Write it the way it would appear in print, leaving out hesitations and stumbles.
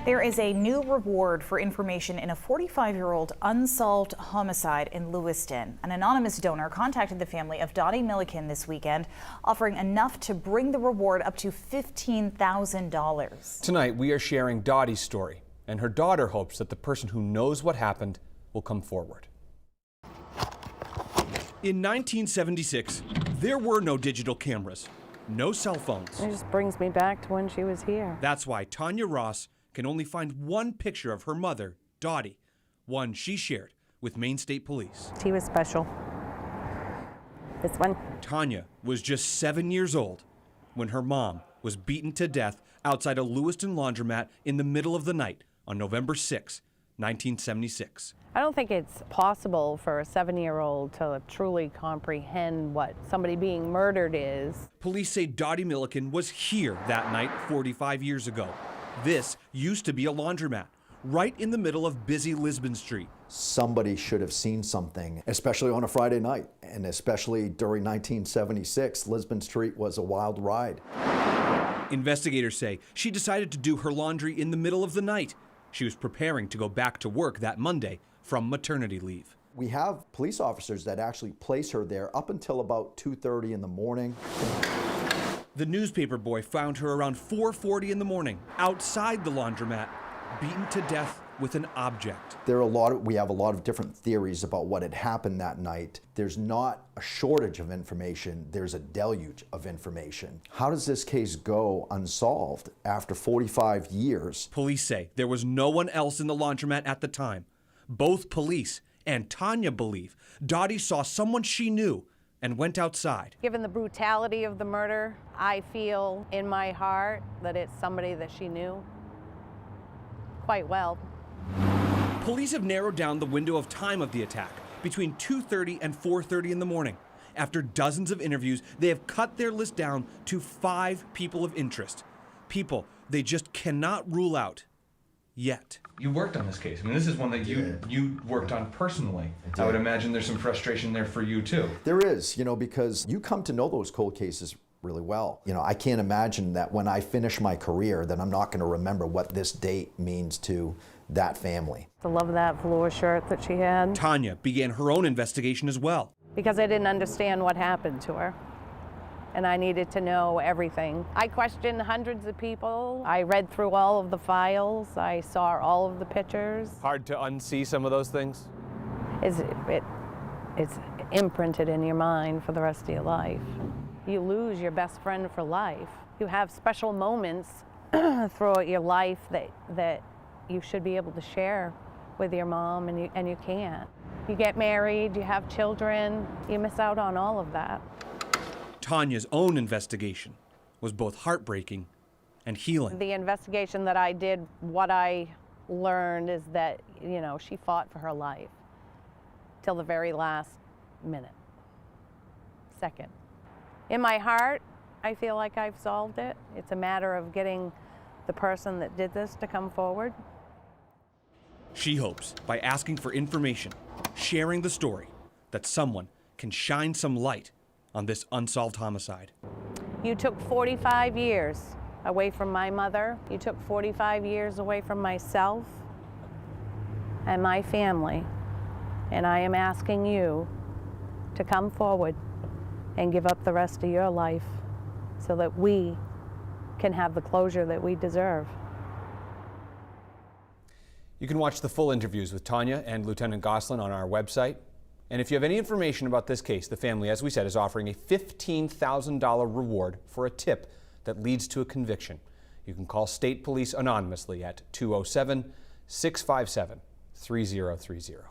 There is a new reward for information in a 45-year-old unsolved homicide in Lewiston. An anonymous donor contacted the family of Dottie Milliken this weekend, offering enough to bring the reward up to $15,000. Tonight, we are sharing Dottie's story, and her daughter hopes that the person who knows what happened will come forward. In 1976, there were no digital cameras, no cell phones. It just brings me back to when she was here. That's why Tanya Ross can only find one picture of her mother, Dottie, one she shared with Maine State Police. He was special. This one. Tanya was just 7 years old when her mom was beaten to death outside a Lewiston laundromat in the middle of the night on November 6, 1976. I don't think it's possible for a 7-year-old to truly comprehend what somebody being murdered is. Police say Dottie Milliken was here that night 45 years ago. This used to be a laundromat right in the middle of busy Lisbon Street. Somebody should have seen something, especially on a Friday night, and especially during 1976. Lisbon Street was a wild ride. Investigators say she decided to do her laundry in the middle of the night. She was preparing to go back to work that Monday from maternity leave. We have police officers that actually place her there up until about 2:30 in the morning. The newspaper boy found her around 4:40 in the morning outside the laundromat, beaten to death with an object. We have a lot of different theories about what had happened that night. There's not a shortage of information, there's a deluge of information. How does this case go unsolved after 45 years? Police say there was no one else in the laundromat at the time. Both police and Tanya believe Dottie saw someone she knew and went outside. Given the brutality of the murder, I feel in my heart that it's somebody that she knew quite well. Police have narrowed down the window of time of the attack between 2:30 and 4:30 in the morning. After dozens of interviews, they have cut their list down to 5 people of interest. People they just cannot rule out yet. You worked on this case. I mean, this is one that you worked on personally. I would imagine there's some frustration there for you too. There is, because you come to know those cold cases really well. I can't imagine that when I finish my career that I'm not going to remember what this date means to that family. I love that velour shirt that she had. Tanya began her own investigation as well. Because I didn't understand what happened to her, and I needed to know everything. I questioned hundreds of people. I read through all of the files. I saw all of the pictures. Hard to unsee some of those things? It's imprinted in your mind for the rest of your life. You lose your best friend for life. You have special moments throughout your life that you should be able to share with your mom, and you can't. You get married, you have children, you miss out on all of that. Tanya's own investigation was both heartbreaking and healing. The investigation that I did, what I learned is that, she fought for her life till the very last second. In my heart, I feel like I've solved it. It's a matter of getting the person that did this to come forward. She hopes by asking for information, sharing the story, that someone can shine some light on this unsolved homicide. You took 45 years away from my mother. You took 45 years away from myself and my family. And I am asking you to come forward and give up the rest of your life so that we can have the closure that we deserve. You can watch the full interviews with Tanya and Lieutenant Gosselin on our website. And if you have any information about this case, the family, as we said, is offering a $15,000 reward for a tip that leads to a conviction. You can call State Police anonymously at 207-657-3030.